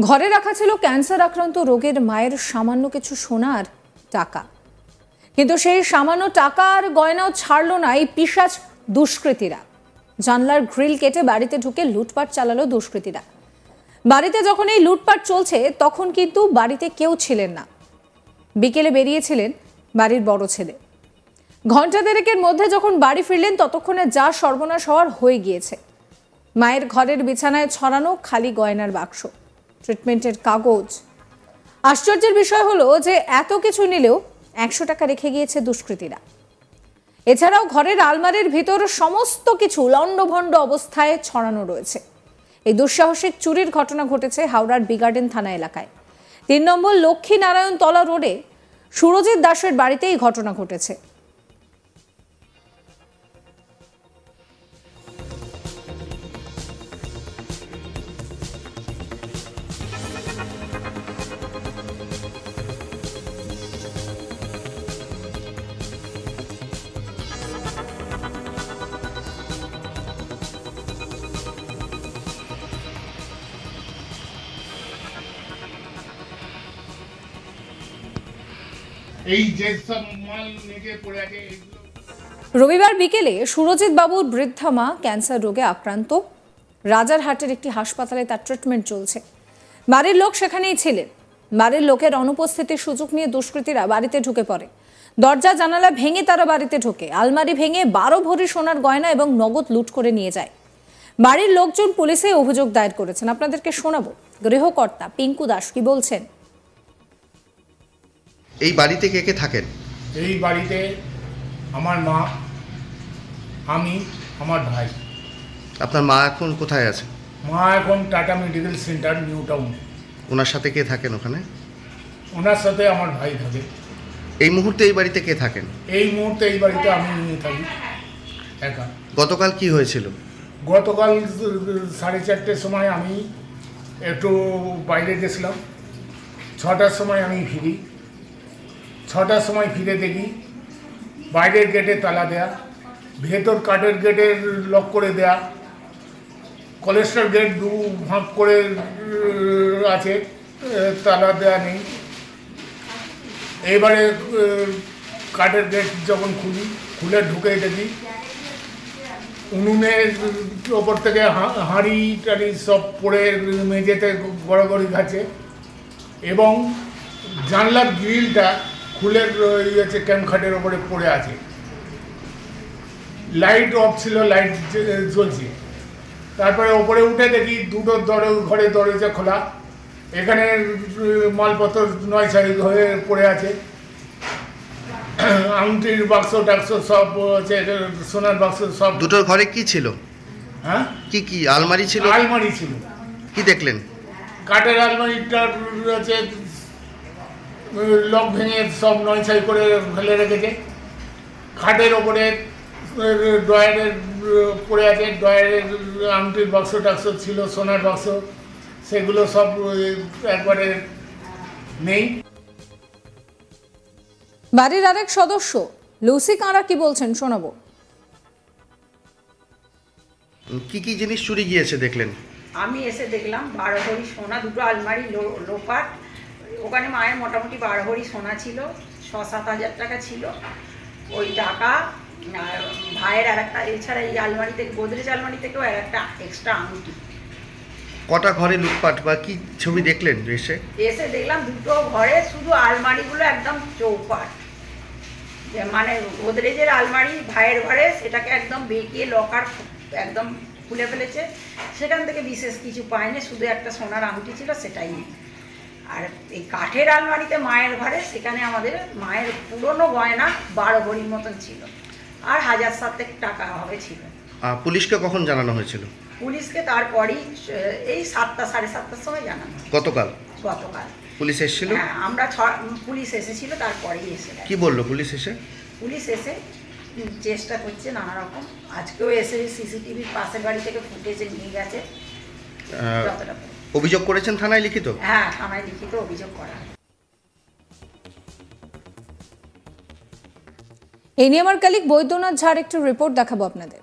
ঘরে রাখা ছিল ক্যান্সার আক্রান্ত রোগের মায়ের সামান্য কিছু সোনার টাকা, কিন্তু সেই সামান্য টাকার গয়নাও ছাড়লো না এই পিশাচ দুষ্কৃতীরা। জানলার গ্রিল কেটে বাড়িতে ঢুকে লুটপাট চালালো দুষ্কৃতীরা। বাড়িতে যখন এই লুটপাট চলছে তখন কিন্তু বাড়িতে কেউ ছিলেন না। বিকেলে বেরিয়েছিলেন বাড়ির বড় ছেলে। ঘন্টা দেড়েকের মধ্যে যখন বাড়ি ফিরলেন ততক্ষণে যা সর্বনাশ হওয়ার হয়ে গিয়েছে। মায়ের ঘরের বিছানায় ছড়ানো খালি গয়নার বাক্স, ট্রিটমেন্টের কাগজ। আশ্চর্যের বিষয় হলো যে এত কিছু নিলেও 100 টাকা রেখে গিয়েছে দুষ্কৃতীরা। এছাড়াও ঘরের আলমারির ভিতর সমস্ত কিছু লণ্ডভণ্ড অবস্থায় ছড়ানো রয়েছে। এই দুঃসাহসিক চুরির ঘটনা ঘটেছে হাওড়ার বিগার্ডেন থানা এলাকায় 3 নম্বর লক্ষ্মীনারায়ণ তলা রোডে সুরজিৎ দাসের বাড়িতে এই ঘটনা ঘটেছে। রবিবার বিকেলে সুরজিৎ বাবুর বৃদ্ধা মা ক্যান্সার রোগে আক্রান্ত। রাজারহাটের একটি হাসপাতালে তার ট্রিটমেন্ট চলছে। বাড়ির লোক সেখানেই ছিলেন। বাড়ির লোকের অনুপস্থিতির সুযোগ নিয়ে দুষ্কৃতীরা বাড়িতে ঢুকে পড়ে। দরজা জানালা ভেঙে তারা বাড়িতে ঢোকে। আলমারি ভেঙে 12 ভরি সোনার গয়না এবং নগদ লুট করে নিয়ে যায়। বাড়ির লোকজন পুলিশে অভিযোগ দায়ের করেছেন। আপনাদেরকে শোনাবো গৃহকর্তা পিঙ্কু দাস কি বলছেন। এই বাড়িতে কে কে থাকেন? এই বাড়িতে আমার মা, আমি, আমার ভাই। আপনার মা এখন কোথায় আছে? মা এখন Tata medical centre new town. ওনার সাথে কে থাকেন ওখানে? ওনার সাথে আমার ভাই থাকে। এই মুহূর্তে এই বাড়িতে কে থাকেন? এই মুহূর্তে এই বাড়িতে আমি নিয়ে থাকি একা। গতকাল কি হয়েছিল? গতকাল 4:30টার সময় আমি একটু বাইরে গেছিলাম। 6টার সময় আমি ফিরি। 6টার সময় ফিরে দেখি বাইরের গেটে তালা দেয়া, ভেতর কাঠের গেটের লক করে দেয়া, কলেস্ট্রল গেট 2 ভাগ করে আছে, তালা দেয়া নেই। এবারে কাঠের গেট যখন খুলে ঢুকে দেখি উনুনের ওপর থেকে হাঁড়ি টাড়ি সব পড়ে মেঝেতে গড়াগড়ি খাচ্ছে এবং জানলার গ্রিলটা খুলে রয়েছে, ক্যাম্পখাটের ওপরে পড়ে আছে। লাইট অফ ছিল, লাইট জ্বলছে। তারপরে ওপরে উঠে দেখি দুটো ঘরের দরজা খোলা, এখানে মালপত্র 9 হয়ে পড়ে আছে। আংটির বাক্স টাক্স সব আছে, সোনার বাক্স সব। দুটো ঘরে কি ছিল? হ্যাঁ, কি আলমারি ছিল? আলমারি ছিল। কি দেখলেন? কাঠের আলমারিটা আছে, লক ভেঙে সব 9 করে ফেলে রেখেছে। খাটের ওপরে ড্রয়ারের পড়ে আছে, ড্রয়ারের আংটির বাক্স টাক্স ছিল, সোনার বাক্স, সেগুলো সব একবারে নেই। বাড়ির আরেক সদস্য লুসি কাঁড়া কি বলছেন শোনাবো। কি জিনিস চুরি গিয়েছে দেখলেন? আমি এসে দেখলাম 12 ভরি সোনা, দুটো আলমারি লোপাট। ওখানে মায়ের মোটামুটি 12 ভরি সোনা ছিল, 6-7 হাজার টাকা ছিল। ওই টাকা ভাইয়ের আর একটা, এছাড়া এই আলমারি থেকে, গোদরেজ আলমারি থেকেও আর একটা এক্সট্রা আংটি। কটা ঘরে লুটপাট বা কি ছবি দেখলেন? এসে দেখলাম দুটো ঘরে শুধু আলমারিগুলো একদম চৌপাট, মানে গোদরেজের আলমারি ভাইয়ের ঘরে সেটাকে একদম বেঁকিয়ে লকার একদম খুলে ফেলেছে। সেখান থেকে বিশেষ কিছু পায়নি, শুধু একটা সোনার আংটি ছিল, সেটাই নেই। আর এই কাঠের আলমারিতে মায়ের ঘরে, সেখানে আমাদের মায়ের পুরনো গয়না 12 ভরির মতন ছিল, আর 1000-7 টাকা হবে ছিল। পুলিশকে কখন জানানো হয়েছিল? পুলিশকে তারপরেই এই 7টা 7:30টার সময় জানানো। গতকাল পুলিশ এসেছিল? হ্যাঁ, আমরা পুলিশ এসেছিল, তারপরেই এসে। কি বললো পুলিশ এসে? পুলিশ এসে চেষ্টা করছে নানা রকম। আজকেও এসে সিসিটিভির পাশের বাড়ি থেকে ফুটেজে নিয়ে গেছে। অভিযোগ করেছেন থানায় লিখিত? হ্যাঁ, থানায় লিখিত অভিযোগ করা। এই নিয়ে আমার কালিক বৈদ্যনাথ ঝাড় একটু রিপোর্ট দেখাবো আপনাদের।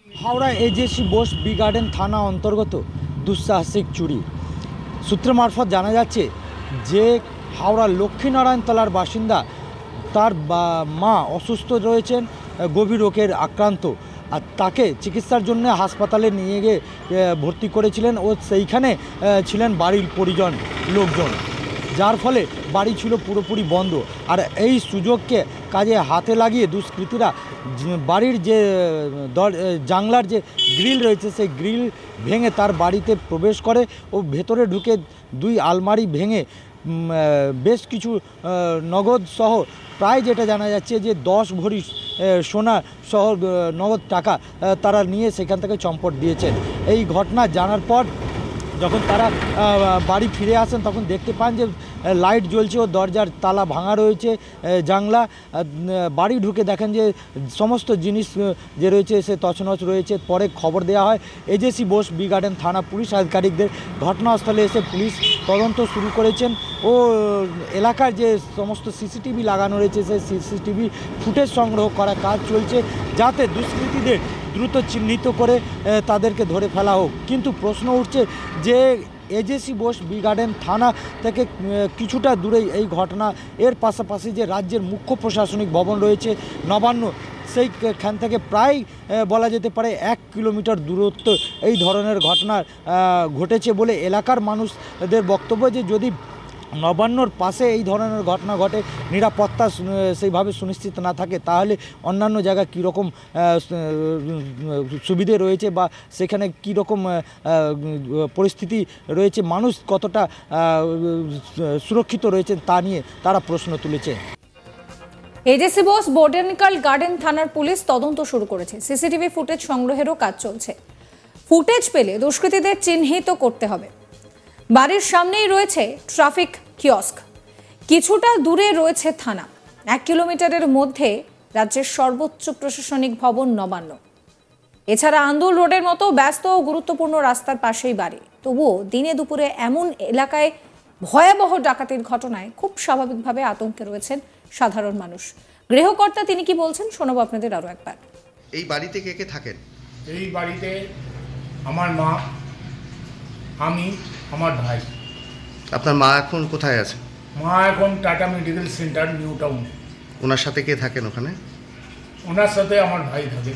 হাওড়া এজেসি বোস বিগার্ডেন থানা অন্তর্গত দুঃসাহসিক চুরি। সূত্র মারফত জানা যাচ্ছে যে হাওড়া লক্ষ্মীনারায়ণতলার বাসিন্দা, তার মা অসুস্থ রয়েছেন, গভীর রোগের আক্রান্ত, আর তাকে চিকিৎসার জন্য হাসপাতালে নিয়ে গিয়ে ভর্তি করেছিলেন ও সেইখানে ছিলেন বাড়ির পরিজন লোকজন, যার ফলে বাড়ি ছিল পুরোপুরি বন্ধ। আর এই সুযোগকে কাজে হাতে লাগিয়ে দুষ্কৃতীরা বাড়ির যে জানলার যে গ্রিল রয়েছে সেই গ্রিল ভেঙে তার বাড়িতে প্রবেশ করে ও ভেতরে ঢুকে 2 আলমারি ভেঙে বেশ কিছু নগদ সহ প্রায় যেটা জানা যাচ্ছে যে 10 ভরি সোনা সহ নগদ টাকা তারা নিয়ে সেখান থেকে চম্পট দিয়েছেন। এই ঘটনা জানার পর যখন তারা বাড়ি ফিরে আসেন তখন দেখতে পান যে লাইট জ্বলছে ও দরজার তালা ভাঙা রয়েছে, জানলা। বাড়ি ঢুকে দেখেন যে সমস্ত জিনিস যে রয়েছে সে তছনছ রয়েছে। পরে খবর দেওয়া হয় এজেসি বোস বি গার্ডেন থানা পুলিশ আধিকারিকদের। ঘটনাস্থলে এসে পুলিশ তদন্ত শুরু করেছেন ও এলাকার যে সমস্ত সিসিটিভি লাগানো রয়েছে সেই সিসিটিভি ফুটেজ সংগ্রহ করা কাজ চলছে, যাতে দুষ্কৃতীদের দ্রুত চিহ্নিত করে তাদেরকে ধরে ফেলা হোক। কিন্তু প্রশ্ন উঠছে যে এজেসি বোস বি গার্ডেন থানা থেকে কিছুটা দূরেই এই ঘটনা, এর পাশাপাশি যে রাজ্যের মুখ্য প্রশাসনিক ভবন রয়েছে নবান্ন, সেইখান থেকে প্রায় বলা যেতে পারে 1 কিলোমিটার দূরত্ব এই ধরনের ঘটনা ঘটেছে বলে এলাকার মানুষদের বক্তব্য। যে যদি নবান্নর পাশে এই ধরনের ঘটনা ঘটে, নিরাপত্তা সেইভাবে সুনিশ্চিত না থাকে, তাহলে অন্যান্য জায়গায় কীরকম সুবিধে রয়েছে বা সেখানে কীরকম পরিস্থিতি রয়েছে, মানুষ কতটা সুরক্ষিত রয়েছে তা নিয়ে তারা প্রশ্ন তুলেছে। এজেসি বোস বোটানিক্যাল গার্ডেন থানার পুলিশ তদন্ত শুরু করেছে। সিসিটিভি ফুটেজ সংগ্রহেরও কাজ চলছে। ফুটেজ পেলে দুষ্কৃতীদের চিহ্নিত করতে হবে। বাড়ির সামনেই রয়েছে ট্রাফিক কিয়স্ক, কিছুটা দূরে রয়েছে থানা, 1 কিলোমিটারের মধ্যে রাজ্যের সর্বোচ্চ প্রশাসনিক ভবন নবান্ন। এছাড়া আন্দুল রোডের মতো ব্যস্ত ও গুরুত্বপূর্ণ রাস্তার পাশেই বাড়ি। তবুও দিনে দুপুরে এমন এলাকায় ভয়াবহ ডাকাতির ঘটনায় খুব স্বাভাবিকভাবে আতঙ্কে রয়েছেন সাধারণ মানুষ। গৃহকর্তা তিনি কি বলছেন শোনাবো আপনাদের আরো একবার। এই বাড়িতে কে কে থাকেন? এই বাড়িতে আমার মা, আমি, আমার ভাই। আপনার মা এখন কোথায় আছে? মা এখন Tata medical centre new town. ওনার সাথে কে থাকেন ওখানে? ওনার সাথে আমার ভাই থাকে।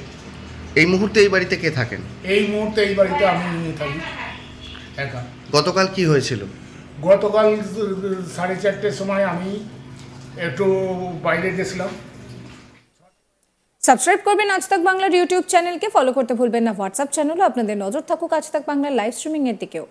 এই মুহূর্তে এই বাড়িতে কে থাকেন? এই মুহূর্তে এই বাড়িতে আমি নিয়ে থাকি একা। গতকাল কি হয়েছিল? গতকাল 4:30টার সময় আমি একটু বাইরে গেছিলাম। সাবস্ক্রাইব করবেন আজ তাক বাংলার ইউটিউব চ্যানেলকে, ফলো করতে ভুলবেন না হোয়াটসঅ্যাপ চ্যানেলও। আপনাদের নজর থাকুক আজ তাক বাংলার লাইভ স্ট্রিমিং এর দিকেও।